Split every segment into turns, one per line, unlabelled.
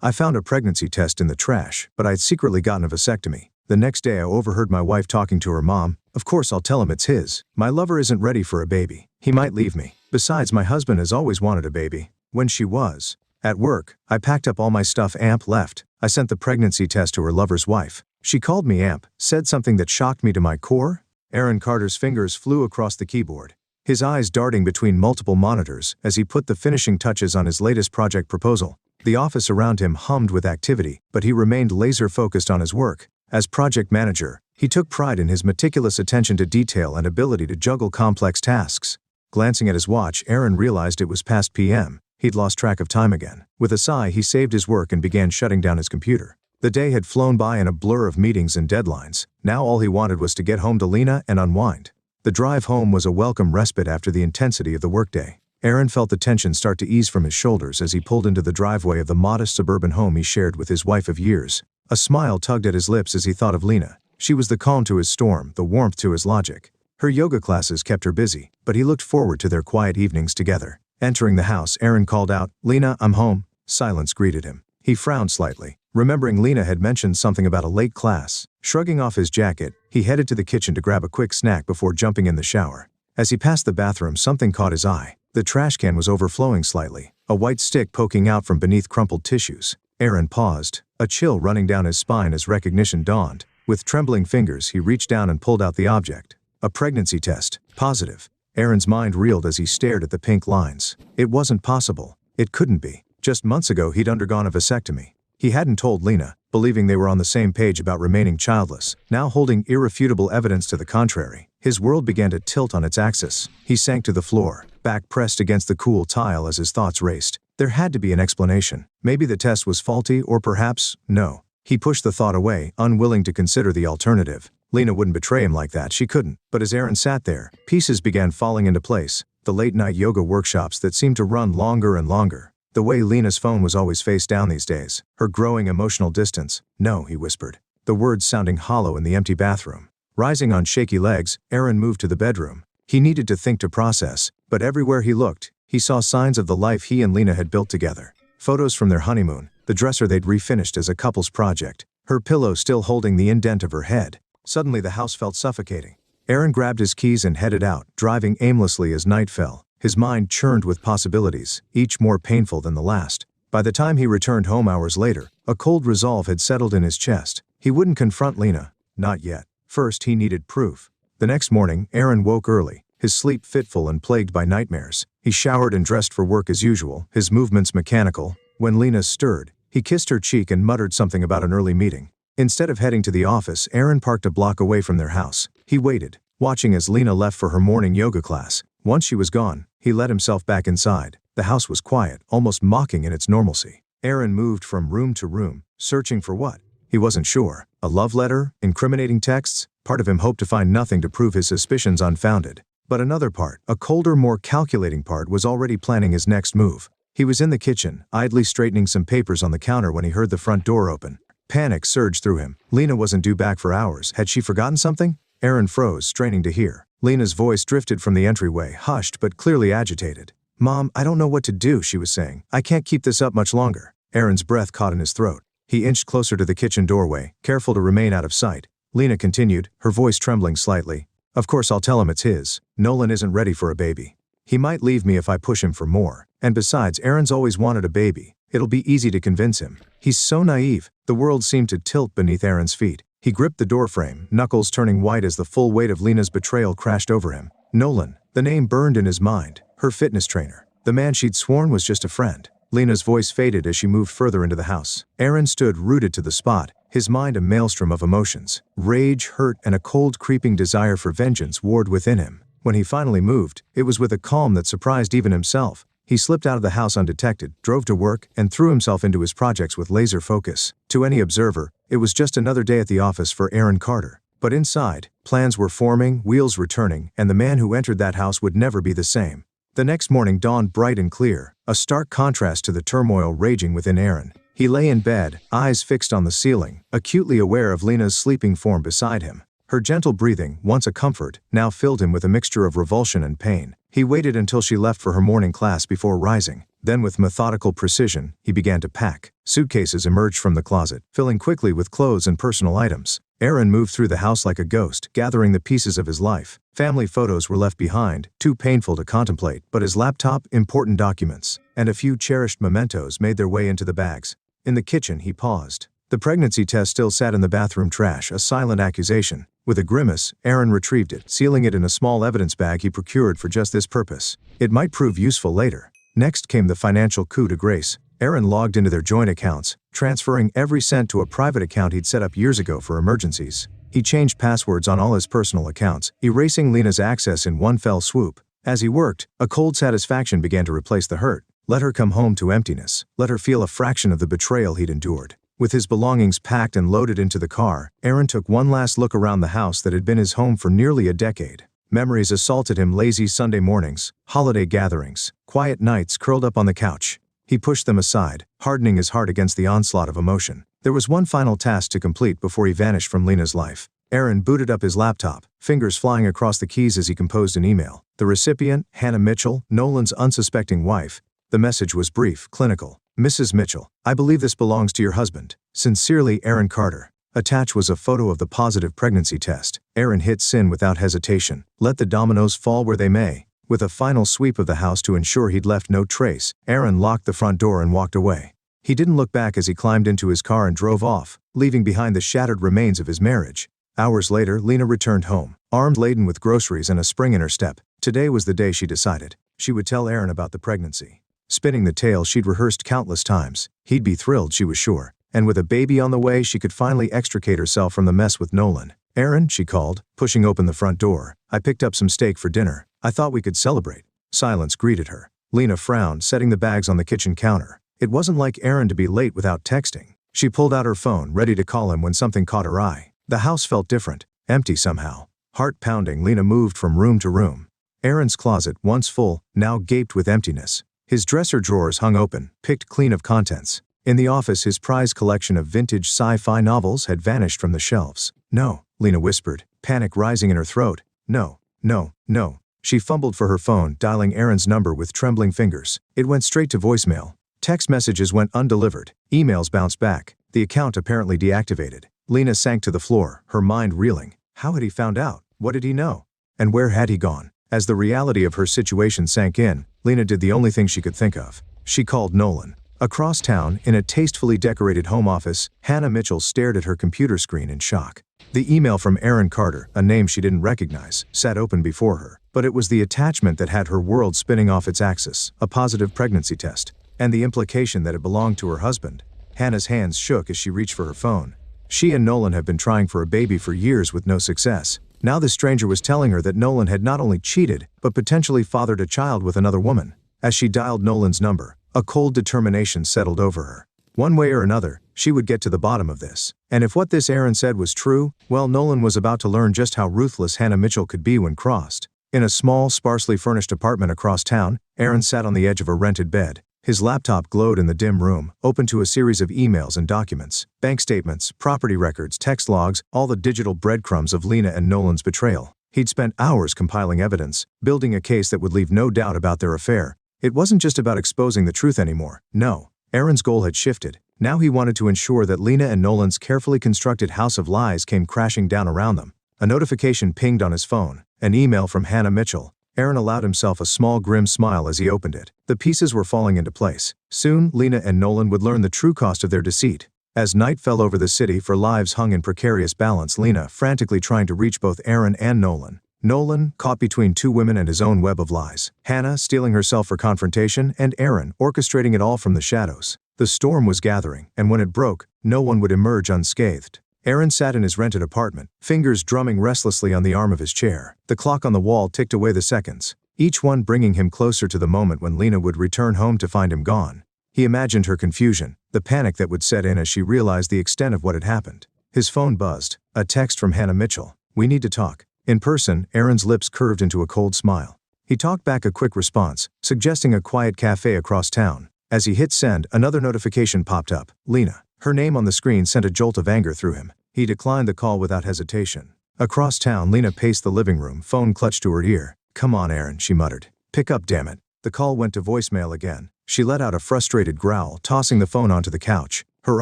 I found a pregnancy test in the trash, but I'd secretly gotten a vasectomy. The next day I overheard my wife talking to her mom. Of course I'll tell him it's his. My lover isn't ready for a baby. He might leave me. Besides, my husband has always wanted a baby. When she was at work, I packed up all my stuff. Amp left. I sent the pregnancy test to her lover's wife. She called me. Amp said something that shocked me to my core. Aaron Carter's fingers flew across the keyboard, his eyes darting between multiple monitors as he put the finishing touches on his latest project proposal. The office around him hummed with activity, but he remained laser-focused on his work. As project manager, he took pride in his meticulous attention to detail and ability to juggle complex tasks. Glancing at his watch, Aaron realized it was past PM. He'd lost track of time again. With a sigh, he saved his work and began shutting down his computer. The day had flown by in a blur of meetings and deadlines. Now all he wanted was to get home to Lena and unwind. The drive home was a welcome respite after the intensity of the workday. Aaron felt the tension start to ease from his shoulders as he pulled into the driveway of the modest suburban home he shared with his wife of years. A smile tugged at his lips as he thought of Lena. She was the calm to his storm, the warmth to his logic. Her yoga classes kept her busy, but he looked forward to their quiet evenings together. Entering the house, Aaron called out, "Lena, I'm home." Silence greeted him. He frowned slightly, remembering Lena had mentioned something about a late class. Shrugging off his jacket, he headed to the kitchen to grab a quick snack before jumping in the shower. As he passed the bathroom, something caught his eye. The trash can was overflowing slightly, a white stick poking out from beneath crumpled tissues. Aaron paused, a chill running down his spine as recognition dawned. With trembling fingers, he reached down and pulled out the object. A pregnancy test. Positive. Aaron's mind reeled as he stared at the pink lines. It wasn't possible. It couldn't be. Just months ago he'd undergone a vasectomy. He hadn't told Lena, believing they were on the same page about remaining childless. Now holding irrefutable evidence to the contrary, his world began to tilt on its axis. He sank to the floor, back pressed against the cool tile as his thoughts raced. There had to be an explanation. Maybe the test was faulty, or perhaps, no. He pushed the thought away, unwilling to consider the alternative. Lena wouldn't betray him like that, she couldn't. But as Aaron sat there, pieces began falling into place. The late-night yoga workshops that seemed to run longer and longer. The way Lena's phone was always face down these days. Her growing emotional distance. "No," he whispered, the words sounding hollow in the empty bathroom. Rising on shaky legs, Aaron moved to the bedroom. He needed to think to process, but everywhere he looked, he saw signs of the life he and Lena had built together. Photos from their honeymoon, the dresser they'd refinished as a couple's project, her pillow still holding the indent of her head. Suddenly the house felt suffocating. Aaron grabbed his keys and headed out, driving aimlessly as night fell. His mind churned with possibilities, each more painful than the last. By the time he returned home hours later, a cold resolve had settled in his chest. He wouldn't confront Lena. Not yet. First, he needed proof. The next morning, Aaron woke early, his sleep fitful and plagued by nightmares. He showered and dressed for work as usual, his movements mechanical. When Lena stirred, he kissed her cheek and muttered something about an early meeting. Instead of heading to the office, Aaron parked a block away from their house. He waited, watching as Lena left for her morning yoga class. Once she was gone, he let himself back inside. The house was quiet, almost mocking in its normalcy. Aaron moved from room to room, searching for what? He wasn't sure. A love letter? Incriminating texts? Part of him hoped to find nothing to prove his suspicions unfounded. But another part, a colder, more calculating part, was already planning his next move. He was in the kitchen, idly straightening some papers on the counter when he heard the front door open. Panic surged through him. Lena wasn't due back for hours. Had she forgotten something? Aaron froze, straining to hear. Lena's voice drifted from the entryway, hushed but clearly agitated. "Mom, I don't know what to do," she was saying. "I can't keep this up much longer." Aaron's breath caught in his throat. He inched closer to the kitchen doorway, careful to remain out of sight. Lena continued, her voice trembling slightly. "Of course I'll tell him it's his. Nolan isn't ready for a baby. He might leave me if I push him for more. And besides, Aaron's always wanted a baby. It'll be easy to convince him." He's so naive. The world seemed to tilt beneath Aaron's feet. He gripped the doorframe, knuckles turning white as the full weight of Lena's betrayal crashed over him. Nolan. The name burned in his mind. Her fitness trainer. The man she'd sworn was just a friend. Lena's voice faded as she moved further into the house. Aaron stood rooted to the spot, his mind a maelstrom of emotions. Rage, hurt, and a cold creeping desire for vengeance warred within him. When he finally moved, it was with a calm that surprised even himself. He slipped out of the house undetected, drove to work, and threw himself into his projects with laser focus. To any observer, it was just another day at the office for Aaron Carter. But inside, plans were forming, wheels were turning, and the man who entered that house would never be the same. The next morning dawned bright and clear, a stark contrast to the turmoil raging within Aaron. He lay in bed, eyes fixed on the ceiling, acutely aware of Lena's sleeping form beside him. Her gentle breathing, once a comfort, now filled him with a mixture of revulsion and pain. He waited until she left for her morning class before rising. Then with methodical precision, he began to pack. Suitcases emerged from the closet, filling quickly with clothes and personal items. Aaron moved through the house like a ghost, gathering the pieces of his life. Family photos were left behind, too painful to contemplate, but his laptop, important documents, and a few cherished mementos made their way into the bags. In the kitchen, he paused. The pregnancy test still sat in the bathroom trash, a silent accusation. With a grimace, Aaron retrieved it, sealing it in a small evidence bag he procured for just this purpose. It might prove useful later. Next came the financial coup de grace. Aaron logged into their joint accounts, transferring every cent to a private account he'd set up years ago for emergencies. He changed passwords on all his personal accounts, erasing Lena's access in one fell swoop. As he worked, a cold satisfaction began to replace the hurt. Let her come home to emptiness. Let her feel a fraction of the betrayal he'd endured. With his belongings packed and loaded into the car, Aaron took one last look around the house that had been his home for nearly a decade. Memories assaulted him: lazy Sunday mornings, holiday gatherings, quiet nights curled up on the couch. He pushed them aside, hardening his heart against the onslaught of emotion. There was one final task to complete before he vanished from Lena's life. Aaron booted up his laptop, fingers flying across the keys as he composed an email. The recipient, Hannah Mitchell, Nolan's unsuspecting wife. The message was brief, clinical. Mrs. Mitchell, I believe this belongs to your husband. Sincerely, Aaron Carter. Attached was a photo of the positive pregnancy test. Aaron hit send without hesitation. Let the dominoes fall where they may. With a final sweep of the house to ensure he'd left no trace, Aaron locked the front door and walked away. He didn't look back as he climbed into his car and drove off, leaving behind the shattered remains of his marriage. Hours later, Lena returned home, armed laden with groceries and a spring in her step. Today was the day she decided. She would tell Aaron about the pregnancy. Spinning the tale she'd rehearsed countless times. He'd be thrilled, she was sure. And with a baby on the way, she could finally extricate herself from the mess with Nolan. Aaron, she called, pushing open the front door. I picked up some steak for dinner. I thought we could celebrate. Silence greeted her. Lena frowned, setting the bags on the kitchen counter. It wasn't like Aaron to be late without texting. She pulled out her phone, ready to call him when something caught her eye. The house felt different, empty somehow. Heart pounding, Lena moved from room to room. Aaron's closet, once full, now gaped with emptiness. His dresser drawers hung open, picked clean of contents. In the office, his prized collection of vintage sci-fi novels had vanished from the shelves. No, Lena whispered, panic rising in her throat. No, no, no. She fumbled for her phone, dialing Aaron's number with trembling fingers. It went straight to voicemail. Text messages went undelivered. Emails bounced back. The account apparently deactivated. Lena sank to the floor, her mind reeling. How had he found out? What did he know? And where had he gone? As the reality of her situation sank in, Lena did the only thing she could think of. She called Nolan. Across town, in a tastefully decorated home office, Hannah Mitchell stared at her computer screen in shock. The email from Aaron Carter, a name she didn't recognize, sat open before her. But it was the attachment that had her world spinning off its axis, a positive pregnancy test, and the implication that it belonged to her husband. Hannah's hands shook as she reached for her phone. She and Nolan have been trying for a baby for years with no success. Now the stranger was telling her that Nolan had not only cheated, but potentially fathered a child with another woman. As she dialed Nolan's number, a cold determination settled over her. One way or another, she would get to the bottom of this. And if what this Aaron said was true, well, Nolan was about to learn just how ruthless Hannah Mitchell could be when crossed. In a small, sparsely furnished apartment across town, Aaron sat on the edge of a rented bed. His laptop glowed in the dim room, open to a series of emails and documents. Bank statements, property records, text logs, all the digital breadcrumbs of Lena and Nolan's betrayal. He'd spent hours compiling evidence, building a case that would leave no doubt about their affair. It wasn't just about exposing the truth anymore. No. Aaron's goal had shifted. Now he wanted to ensure that Lena and Nolan's carefully constructed house of lies came crashing down around them. A notification pinged on his phone. An email from Hannah Mitchell. Aaron allowed himself a small grim smile as he opened it. The pieces were falling into place. Soon, Lena and Nolan would learn the true cost of their deceit. As night fell over the city for lives hung in precarious balance, Lena frantically trying to reach both Aaron and Nolan. Nolan, caught between two women and his own web of lies. Hannah, steeling herself for confrontation, and Aaron, orchestrating it all from the shadows. The storm was gathering, and when it broke, no one would emerge unscathed. Aaron sat in his rented apartment, fingers drumming restlessly on the arm of his chair. The clock on the wall ticked away the seconds, each one bringing him closer to the moment when Lena would return home to find him gone. He imagined her confusion, the panic that would set in as she realized the extent of what had happened. His phone buzzed. A text from Hannah Mitchell. We need to talk. In person, Aaron's lips curved into a cold smile. He talked back a quick response, suggesting a quiet cafe across town. As he hit send, another notification popped up. Lena. Her name on the screen sent a jolt of anger through him. He declined the call without hesitation. Across town, Lena paced the living room, phone clutched to her ear. Come on, Aaron, she muttered. Pick up, damn it. The call went to voicemail again. She let out a frustrated growl, tossing the phone onto the couch. Her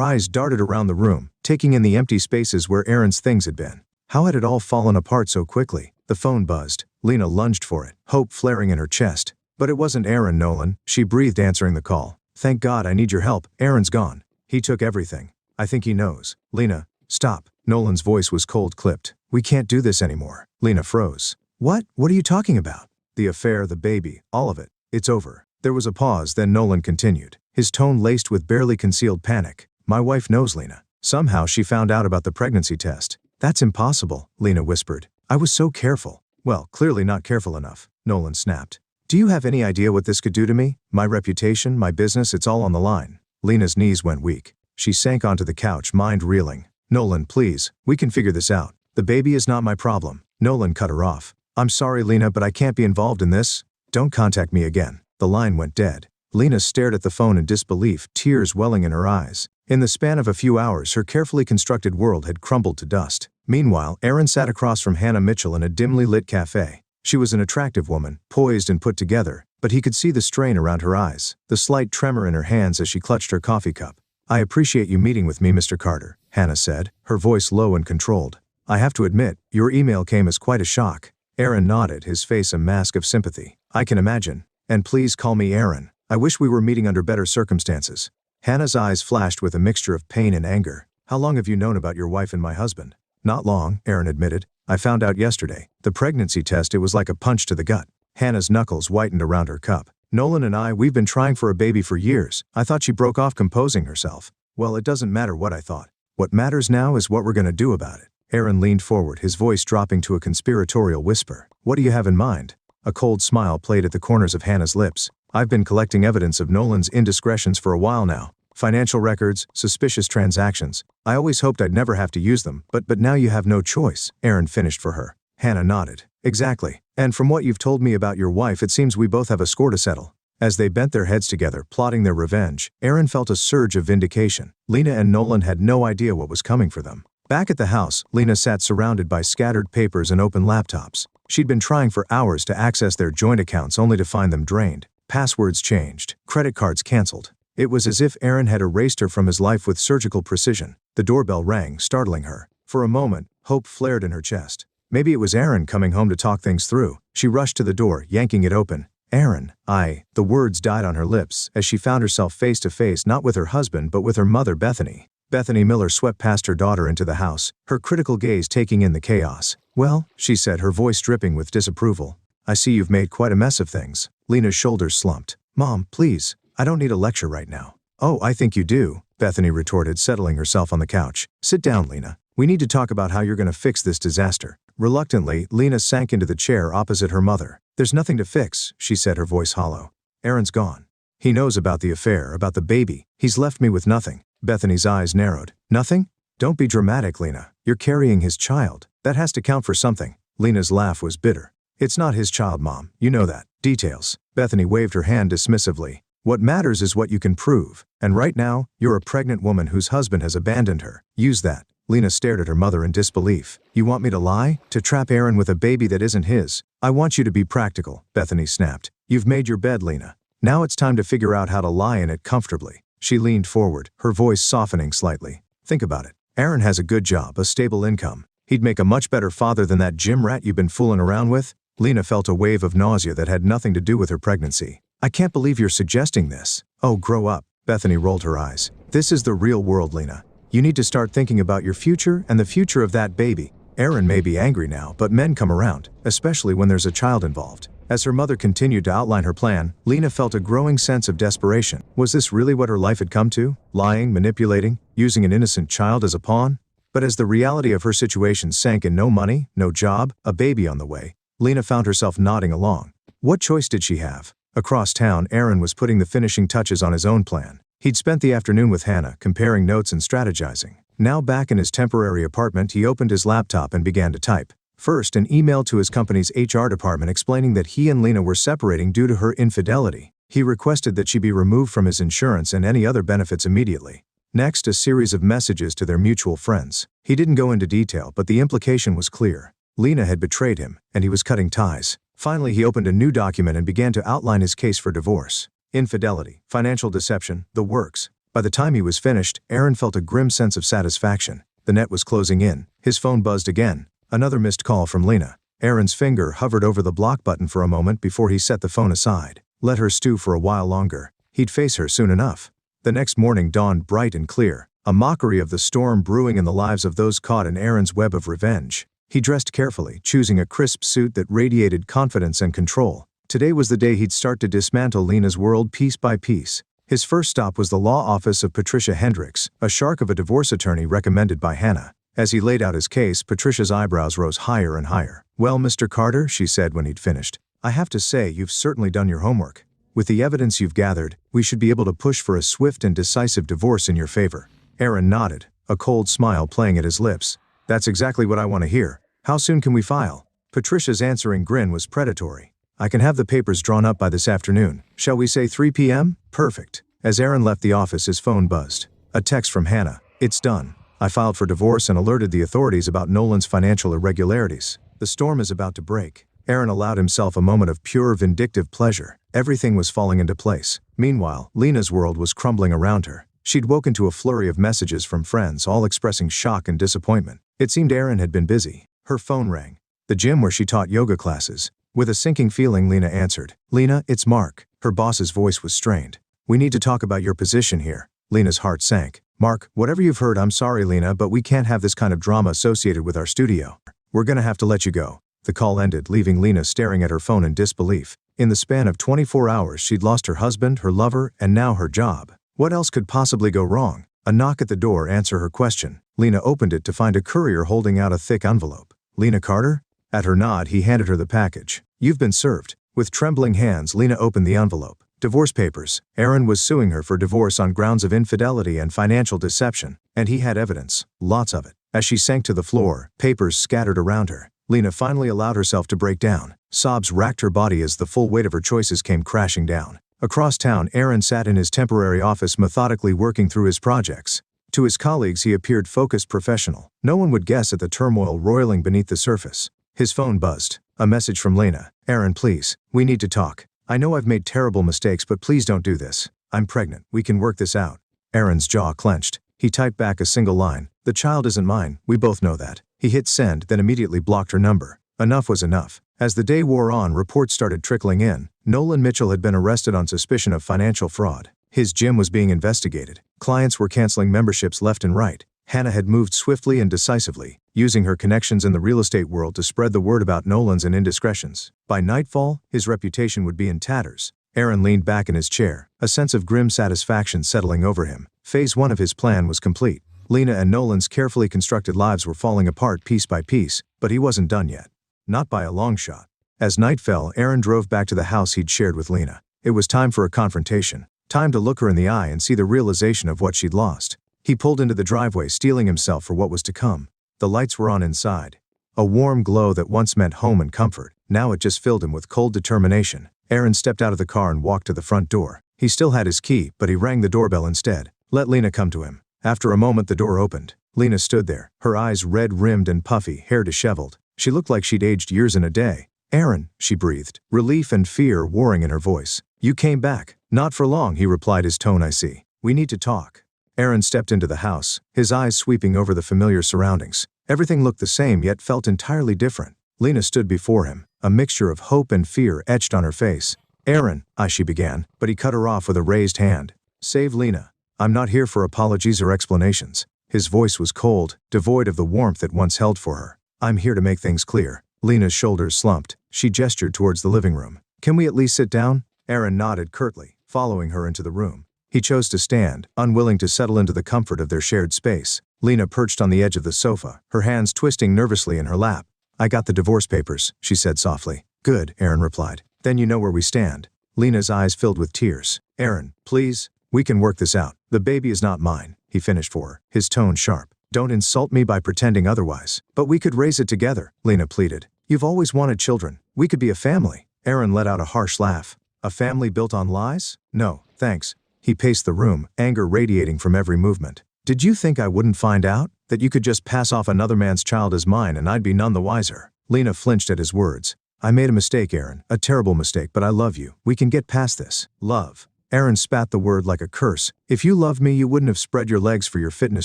eyes darted around the room, taking in the empty spaces where Aaron's things had been. How had it all fallen apart so quickly? The phone buzzed. Lena lunged for it, hope flaring in her chest. But it wasn't Aaron, Nolan, she breathed, answering the call. Thank God, I need your help. Aaron's gone. He took everything. I think he knows. Lena, stop. Nolan's voice was cold-clipped. We can't do this anymore. Lena froze. What? What are you talking about? The affair, the baby, all of it. It's over. There was a pause, then Nolan continued, his tone laced with barely concealed panic. My wife knows, Lena. Somehow she found out about the pregnancy test. That's impossible, Lena whispered. I was so careful. Well, clearly not careful enough, Nolan snapped. Do you have any idea what this could do to me? My reputation, my business, it's all on the line. Lena's knees went weak. She sank onto the couch, mind reeling. Nolan, please, we can figure this out. The baby is not my problem. Nolan cut her off. I'm sorry, Lena, but I can't be involved in this. Don't contact me again. The line went dead. Lena stared at the phone in disbelief, tears welling in her eyes. In the span of a few hours, her carefully constructed world had crumbled to dust. Meanwhile, Erin sat across from Hannah Mitchell in a dimly lit cafe. She was an attractive woman, poised and put together, but he could see the strain around her eyes, the slight tremor in her hands as she clutched her coffee cup. I appreciate you meeting with me, Mr. Carter, Hannah said, her voice low and controlled. I have to admit, your email came as quite a shock. Aaron nodded, his face a mask of sympathy. I can imagine. And please call me Aaron. I wish we were meeting under better circumstances. Hannah's eyes flashed with a mixture of pain and anger. How long have you known about your wife and my husband? Not long, Aaron admitted. I found out yesterday. The pregnancy test, it was like a punch to the gut. Hannah's knuckles whitened around her cup. Nolan and we've been trying for a baby for years. I thought she broke off, composing herself. Well, it doesn't matter what I thought. What matters now is what we're gonna do about it. Aaron leaned forward, his voice dropping to a conspiratorial whisper. What do you have in mind? A cold smile played at the corners of Hannah's lips. I've been collecting evidence of Nolan's indiscretions for a while now. Financial records, suspicious transactions. I always hoped I'd never have to use them, but now you have no choice, Aaron finished for her. Hannah nodded. Exactly. And from what you've told me about your wife, it seems we both have a score to settle. As they bent their heads together, plotting their revenge, Aaron felt a surge of vindication. Lena and Nolan had no idea what was coming for them. Back at the house, Lena sat surrounded by scattered papers and open laptops. She'd been trying for hours to access their joint accounts only to find them drained. Passwords changed, credit cards canceled. It was as if Aaron had erased her from his life with surgical precision. The doorbell rang, startling her. For a moment, hope flared in her chest. Maybe it was Aaron coming home to talk things through. She rushed to the door, yanking it open. Aaron, the words died on her lips as she found herself face to face not with her husband but with her mother, Bethany. Bethany Miller swept past her daughter into the house, her critical gaze taking in the chaos. Well, she said, her voice dripping with disapproval. I see you've made quite a mess of things. Lena's shoulders slumped. Mom, please, I don't need a lecture right now. Oh, I think you do, Bethany retorted, settling herself on the couch. Sit down, Lena. We need to talk about how you're going to fix this disaster. Reluctantly, Lena sank into the chair opposite her mother. There's nothing to fix, she said, her voice hollow. Aaron's gone. He knows about the affair, about the baby. He's left me with nothing. Bethany's eyes narrowed. Nothing? Don't be dramatic, Lena. You're carrying his child. That has to count for something. Lena's laugh was bitter. It's not his child, Mom. You know that. Details. Bethany waved her hand dismissively. What matters is what you can prove. And right now, you're a pregnant woman whose husband has abandoned her. Use that. Lena stared at her mother in disbelief. You want me to lie? To trap Aaron with a baby that isn't his? I want you to be practical, Bethany snapped. You've made your bed, Lena. Now it's time to figure out how to lie in it comfortably. She leaned forward, her voice softening slightly. Think about it. Aaron has a good job, a stable income. He'd make a much better father than that gym rat you've been fooling around with. Lena felt a wave of nausea that had nothing to do with her pregnancy. I can't believe you're suggesting this. Oh, grow up. Bethany rolled her eyes. This is the real world, Lena. You need to start thinking about your future and the future of that baby. Aaron may be angry now, but men come around, especially when there's a child involved. As her mother continued to outline her plan, Lena felt a growing sense of desperation. Was this really what her life had come to? Lying, manipulating, using an innocent child as a pawn? But as the reality of her situation sank in no money, no job, a baby on the way, Lena found herself nodding along. What choice did she have? Across town, Aaron was putting the finishing touches on his own plan. He'd spent the afternoon with Hannah, comparing notes and strategizing. Now back in his temporary apartment, he opened his laptop and began to type. First, an email to his company's HR department explaining that he and Lena were separating due to her infidelity. He requested that she be removed from his insurance and any other benefits immediately. Next, a series of messages to their mutual friends. He didn't go into detail, but the implication was clear. Lena had betrayed him, and he was cutting ties. Finally, he opened a new document and began to outline his case for divorce. Infidelity, financial deception, the works. By the time he was finished, Aaron felt a grim sense of satisfaction. The net was closing in. His phone buzzed again. Another missed call from Lena. Aaron's finger hovered over the block button for a moment before he set the phone aside. Let her stew for a while longer. He'd face her soon enough. The next morning dawned bright and clear, a mockery of the storm brewing in the lives of those caught in Aaron's web of revenge. He dressed carefully, choosing a crisp suit that radiated confidence and control. Today was the day he'd start to dismantle Lena's world piece by piece. His first stop was the law office of Patricia Hendricks, a shark of a divorce attorney recommended by Hannah. As he laid out his case, Patricia's eyebrows rose higher and higher. "Well, Mr. Carter," she said when he'd finished, "I have to say you've certainly done your homework. With the evidence you've gathered, we should be able to push for a swift and decisive divorce in your favor." Aaron nodded, a cold smile playing at his lips. "That's exactly what I want to hear. How soon can we file?" Patricia's answering grin was predatory. "I can have the papers drawn up by this afternoon. Shall we say 3 p.m.? Perfect." As Aaron left the office, his phone buzzed. A text from Hannah. "It's done. I filed for divorce and alerted the authorities about Nolan's financial irregularities. The storm is about to break." Aaron allowed himself a moment of pure vindictive pleasure. Everything was falling into place. Meanwhile, Lena's world was crumbling around her. She'd woken to a flurry of messages from friends, all expressing shock and disappointment. It seemed Aaron had been busy. Her phone rang. The gym where she taught yoga classes. With a sinking feeling, Lena answered. "Lena, it's Mark." Her boss's voice was strained. "We need to talk about your position here." Lena's heart sank. "Mark, whatever you've heard, I'm sorry, Lena, but we can't have this kind of drama associated with our studio. We're gonna have to let you go." The call ended, leaving Lena staring at her phone in disbelief. In the span of 24 hours, she'd lost her husband, her lover, and now her job. What else could possibly go wrong? A knock at the door answered her question. Lena opened it to find a courier holding out a thick envelope. "Lena Carter?" At her nod, he handed her the package. "You've been served." With trembling hands, Lena opened the envelope. Divorce papers. Aaron was suing her for divorce on grounds of infidelity and financial deception, and he had evidence, lots of it. As she sank to the floor, papers scattered around her. Lena finally allowed herself to break down. Sobs racked her body as the full weight of her choices came crashing down. Across town, Aaron sat in his temporary office methodically working through his projects. To his colleagues, he appeared focused, professional. No one would guess at the turmoil roiling beneath the surface. His phone buzzed. A message from Lena. "Aaron, please. We need to talk. I know I've made terrible mistakes, but please don't do this. I'm pregnant. We can work this out." Aaron's jaw clenched. He typed back a single line. "The child isn't mine. We both know that." He hit send, then immediately blocked her number. Enough was enough. As the day wore on, reports started trickling in. Nolan Mitchell had been arrested on suspicion of financial fraud. His gym was being investigated. Clients were canceling memberships left and right. Hannah had moved swiftly and decisively, using her connections in the real estate world to spread the word about Nolan's indiscretions. By nightfall, his reputation would be in tatters. Aaron leaned back in his chair, a sense of grim satisfaction settling over him. Phase 1 of his plan was complete. Lena and Nolan's carefully constructed lives were falling apart piece by piece, but he wasn't done yet. Not by a long shot. As night fell, Aaron drove back to the house he'd shared with Lena. It was time for a confrontation. Time to look her in the eye and see the realization of what she'd lost. He pulled into the driveway, steeling himself for what was to come. The lights were on inside. A warm glow that once meant home and comfort. Now it just filled him with cold determination. Aaron stepped out of the car and walked to the front door. He still had his key, but he rang the doorbell instead. Let Lena come to him. After a moment, the door opened. Lena stood there, her eyes red-rimmed and puffy, hair disheveled. She looked like she'd aged years in a day. "Aaron," she breathed, relief and fear warring in her voice. "You came back." "Not for long," he replied, his tone icy. "We need to talk." Aaron stepped into the house, his eyes sweeping over the familiar surroundings. Everything looked the same, yet felt entirely different. Lena stood before him, a mixture of hope and fear etched on her face. "Aaron," she began, but he cut her off with a raised hand. "Save Lena. I'm not here for apologies or explanations." His voice was cold, devoid of the warmth that once held for her. "I'm here to make things clear." Lena's shoulders slumped. She gestured towards the living room. "Can we at least sit down?" Aaron nodded curtly, following her into the room. He chose to stand, unwilling to settle into the comfort of their shared space. Lena perched on the edge of the sofa, her hands twisting nervously in her lap. "I got the divorce papers," she said softly. "Good," Aaron replied. "Then you know where we stand." Lena's eyes filled with tears. "Aaron, please. We can work this out. The baby is not mine," he finished for her, his tone sharp. "Don't insult me by pretending otherwise." "But we could raise it together," Lena pleaded. "You've always wanted children. We could be a family." Aaron let out a harsh laugh. "A family built on lies? No, thanks." He paced the room, anger radiating from every movement. "Did you think I wouldn't find out? That you could just pass off another man's child as mine and I'd be none the wiser?" Lena flinched at his words. I made a mistake, Aaron. A terrible mistake, but I love you. We can get past this. Love. Aaron spat the word like a curse. If you loved me, you wouldn't have spread your legs for your fitness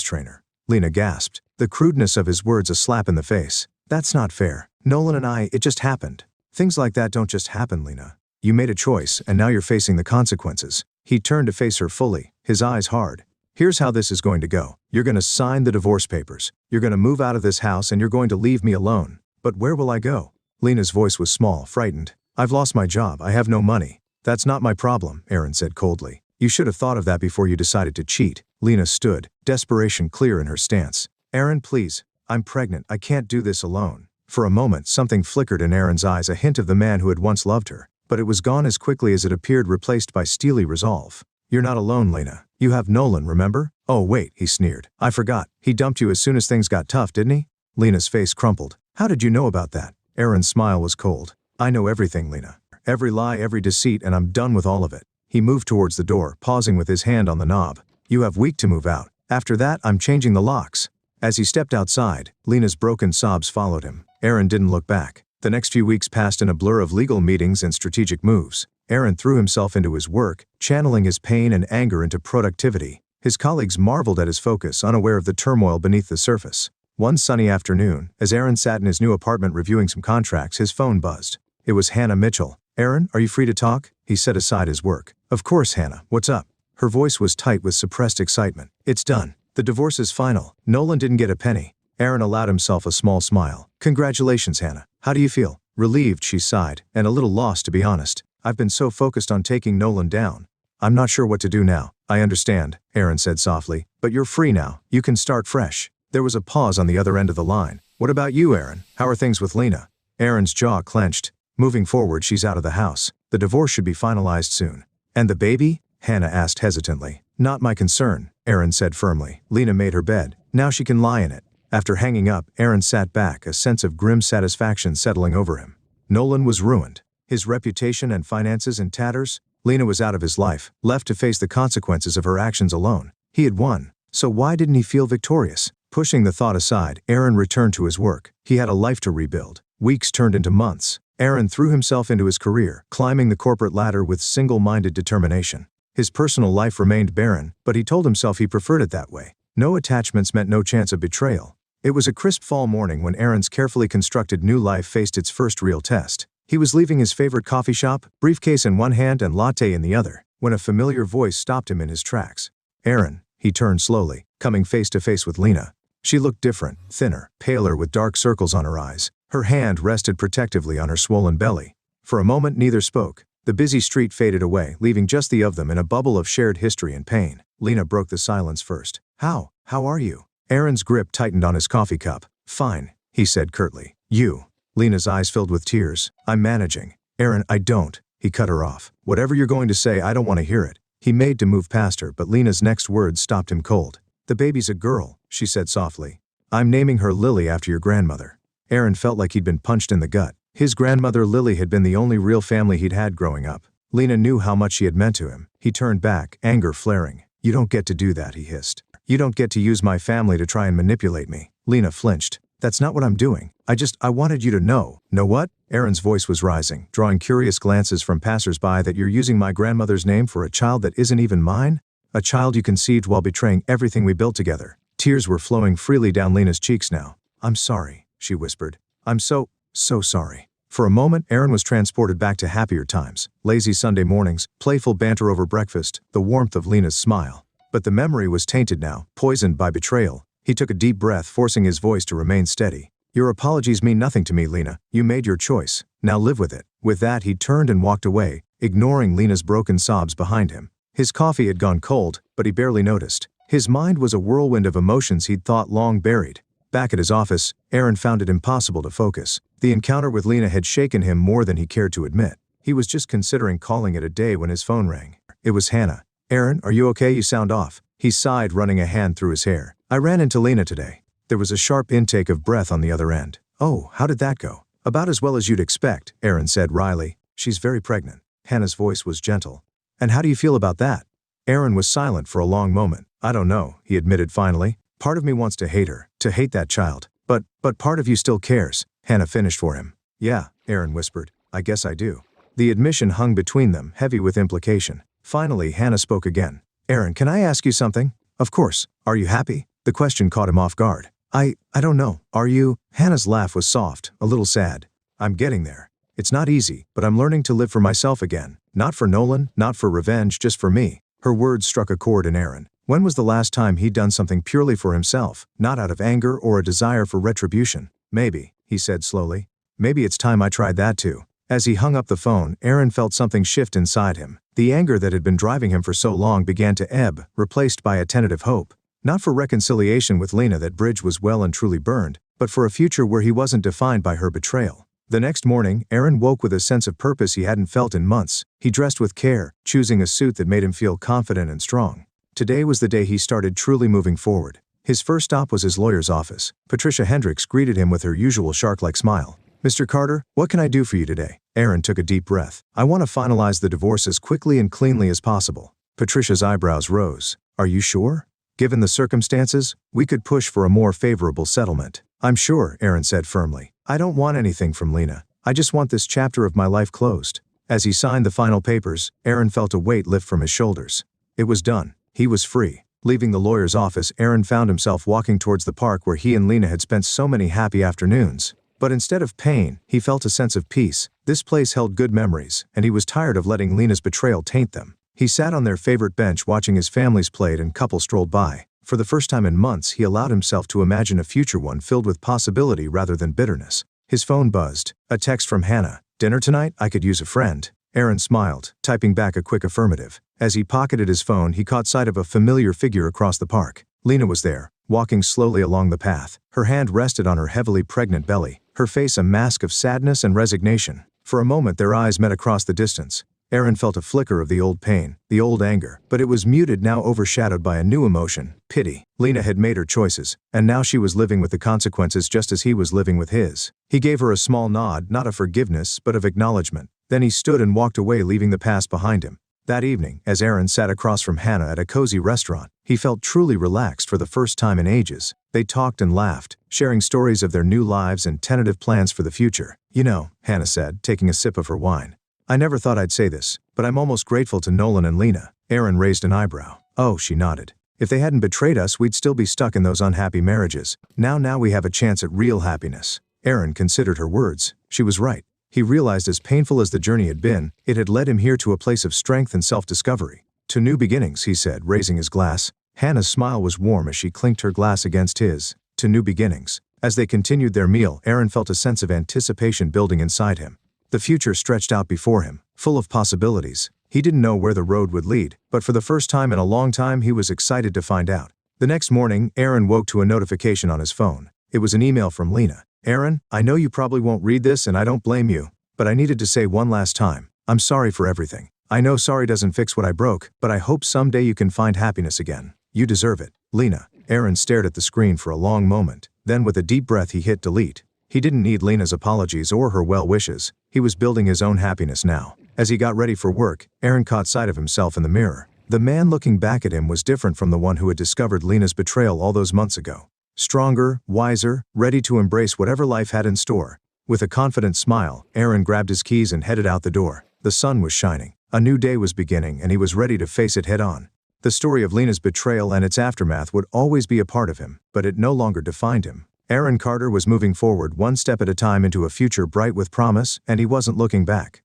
trainer. Lena gasped, the crudeness of his words a slap in the face. That's not fair. Nolan and I, it just happened. Things like that don't just happen, Lena. You made a choice, and now you're facing the consequences. He turned to face her fully, his eyes hard. Here's how this is going to go. You're going to sign the divorce papers. You're going to move out of this house and you're going to leave me alone. But where will I go? Lena's voice was small, frightened. I've lost my job. I have no money. That's not my problem, Aaron said coldly. You should have thought of that before you decided to cheat. Lena stood, desperation clear in her stance. Aaron, please. I'm pregnant. I can't do this alone. For a moment, something flickered in Aaron's eyes, a hint of the man who had once loved her. But it was gone as quickly as it appeared, replaced by steely resolve. You're not alone, Lena. You have Nolan, remember? Oh wait, he sneered. I forgot. He dumped you as soon as things got tough, didn't he? Lena's face crumpled. How did you know about that? Aaron's smile was cold. I know everything, Lena. Every lie, every deceit, and I'm done with all of it. He moved towards the door, pausing with his hand on the knob. You have a week to move out. After that, I'm changing the locks. As he stepped outside, Lena's broken sobs followed him. Aaron didn't look back. The next few weeks passed in a blur of legal meetings and strategic moves. Aaron threw himself into his work, channeling his pain and anger into productivity. His colleagues marveled at his focus, unaware of the turmoil beneath the surface. One sunny afternoon, as Aaron sat in his new apartment reviewing some contracts, his phone buzzed. It was Hannah Mitchell. Aaron, are you free to talk? He set aside his work. Of course, Hannah. What's up? Her voice was tight with suppressed excitement. It's done. The divorce is final. Nolan didn't get a penny. Aaron allowed himself a small smile. Congratulations, Hannah. How do you feel? Relieved, she sighed, and a little lost, to be honest. I've been so focused on taking Nolan down. I'm not sure what to do now. I understand, Aaron said softly, but you're free now. You can start fresh. There was a pause on the other end of the line. What about you, Aaron? How are things with Lena? Aaron's jaw clenched. Moving forward, she's out of the house. The divorce should be finalized soon. And the baby? Hannah asked hesitantly. Not my concern, Aaron said firmly. Lena made her bed. Now she can lie in it. After hanging up, Aaron sat back, a sense of grim satisfaction settling over him. Nolan was ruined. His reputation and finances in tatters. Lena was out of his life, left to face the consequences of her actions alone. He had won. So why didn't he feel victorious? Pushing the thought aside, Aaron returned to his work. He had a life to rebuild. Weeks turned into months. Aaron threw himself into his career, climbing the corporate ladder with single-minded determination. His personal life remained barren, but he told himself he preferred it that way. No attachments meant no chance of betrayal. It was a crisp fall morning when Aaron's carefully constructed new life faced its first real test. He was leaving his favorite coffee shop, briefcase in one hand and latte in the other, when a familiar voice stopped him in his tracks. Aaron, he turned slowly, coming face to face with Lena. She looked different, thinner, paler with dark circles on her eyes. Her hand rested protectively on her swollen belly. For a moment neither spoke. The busy street faded away, leaving just the of them in a bubble of shared history and pain. Lena broke the silence first. How are you? Aaron's grip tightened on his coffee cup. Fine, he said curtly. You. Lena's eyes filled with tears. I'm managing. Aaron, I don't. He cut her off. Whatever you're going to say, I don't want to hear it. He made to move past her, but Lena's next words stopped him cold. The baby's a girl, she said softly. I'm naming her Lily after your grandmother. Aaron felt like he'd been punched in the gut. His grandmother Lily had been the only real family he'd had growing up. Lena knew how much she had meant to him. He turned back, anger flaring. You don't get to do that, he hissed. You don't get to use my family to try and manipulate me. Lena flinched. That's not what I'm doing. I wanted you to know. Know what? Aaron's voice was rising, drawing curious glances from passers-by. That you're using my grandmother's name for a child that isn't even mine? A child you conceived while betraying everything we built together. Tears were flowing freely down Lena's cheeks now. I'm sorry, she whispered. I'm so sorry. For a moment, Aaron was transported back to happier times. Lazy Sunday mornings, playful banter over breakfast, the warmth of Lena's smile. But the memory was tainted now, poisoned by betrayal. He took a deep breath, forcing his voice to remain steady. Your apologies mean nothing to me, Lena. You made your choice. Now live with it. With that, he turned and walked away, ignoring Lena's broken sobs behind him. His coffee had gone cold, but he barely noticed. His mind was a whirlwind of emotions he'd thought long buried. Back at his office, Aaron found it impossible to focus. The encounter with Lena had shaken him more than he cared to admit. He was just considering calling it a day when his phone rang. It was Hannah. Aaron, are you okay? You sound off. He sighed, running a hand through his hair. I ran into Lena today. There was a sharp intake of breath on the other end. Oh, how did that go? About as well as you'd expect, Aaron said wryly. She's very pregnant. Hannah's voice was gentle. And how do you feel about that? Aaron was silent for a long moment. I don't know, he admitted finally. Part of me wants to hate her, to hate that child. But part of you still cares, Hannah finished for him. Yeah, Aaron whispered. I guess I do. The admission hung between them, heavy with implication. Finally, Hannah spoke again. Aaron, can I ask you something? Of course. Are you happy? The question caught him off guard. I don't know. Are you? Hannah's laugh was soft, a little sad. I'm getting there. It's not easy, but I'm learning to live for myself again. Not for Nolan, not for revenge, just for me. Her words struck a chord in Aaron. When was the last time he'd done something purely for himself, not out of anger or a desire for retribution? Maybe, he said slowly. Maybe it's time I tried that too. As he hung up the phone, Aaron felt something shift inside him. The anger that had been driving him for so long began to ebb, replaced by a tentative hope. Not for reconciliation with Lena, that bridge was well and truly burned, but for a future where he wasn't defined by her betrayal. The next morning, Aaron woke with a sense of purpose he hadn't felt in months. He dressed with care, choosing a suit that made him feel confident and strong. Today was the day he started truly moving forward. His first stop was his lawyer's office. Patricia Hendricks greeted him with her usual shark-like smile. Mr. Carter, what can I do for you today? Aaron took a deep breath. I want to finalize the divorce as quickly and cleanly as possible. Patricia's eyebrows rose. Are you sure? Given the circumstances, we could push for a more favorable settlement. I'm sure, Aaron said firmly. I don't want anything from Lena. I just want this chapter of my life closed. As he signed the final papers, Aaron felt a weight lift from his shoulders. It was done. He was free. Leaving the lawyer's office, Aaron found himself walking towards the park where he and Lena had spent so many happy afternoons. But instead of pain, he felt a sense of peace. This place held good memories, and he was tired of letting Lena's betrayal taint them. He sat on their favorite bench watching his family's plate and couple strolled by. For the first time in months, he allowed himself to imagine a future one filled with possibility rather than bitterness. His phone buzzed. A text from Hannah. Dinner tonight? I could use a friend. Aaron smiled, typing back a quick affirmative. As he pocketed his phone, he caught sight of a familiar figure across the park. Lena was there, walking slowly along the path. Her hand rested on her heavily pregnant belly, her face a mask of sadness and resignation. For a moment their eyes met across the distance. Aaron felt a flicker of the old pain, the old anger, but it was muted, now overshadowed by a new emotion, pity. Lena had made her choices, and now she was living with the consequences just as he was living with his. He gave her a small nod, not of forgiveness, but of acknowledgement. Then he stood and walked away, leaving the past behind him. That evening, as Aaron sat across from Hannah at a cozy restaurant, he felt truly relaxed for the first time in ages. They talked and laughed, sharing stories of their new lives and tentative plans for the future. You know, Hannah said, taking a sip of her wine. I never thought I'd say this, but I'm almost grateful to Nolan and Lena. Aaron raised an eyebrow. Oh, she nodded. If they hadn't betrayed us, we'd still be stuck in those unhappy marriages. Now we have a chance at real happiness. Aaron considered her words. She was right. He realized as painful as the journey had been, it had led him here to a place of strength and self-discovery. To new beginnings, he said, raising his glass. Hannah's smile was warm as she clinked her glass against his. To new beginnings. As they continued their meal, Aaron felt a sense of anticipation building inside him. The future stretched out before him, full of possibilities. He didn't know where the road would lead, but for the first time in a long time he was excited to find out. The next morning, Aaron woke to a notification on his phone. It was an email from Lena. Aaron, I know you probably won't read this and I don't blame you, but I needed to say one last time, I'm sorry for everything. I know sorry doesn't fix what I broke, but I hope someday you can find happiness again. You deserve it. Lena. Aaron stared at the screen for a long moment. Then with a deep breath he hit delete. He didn't need Lena's apologies or her well wishes. He was building his own happiness now. As he got ready for work, Aaron caught sight of himself in the mirror. The man looking back at him was different from the one who had discovered Lena's betrayal all those months ago. Stronger, wiser, ready to embrace whatever life had in store. With a confident smile, Aaron grabbed his keys and headed out the door. The sun was shining. A new day was beginning and he was ready to face it head on. The story of Lena's betrayal and its aftermath would always be a part of him, but it no longer defined him. Aaron Carter was moving forward one step at a time into a future bright with promise, and he wasn't looking back.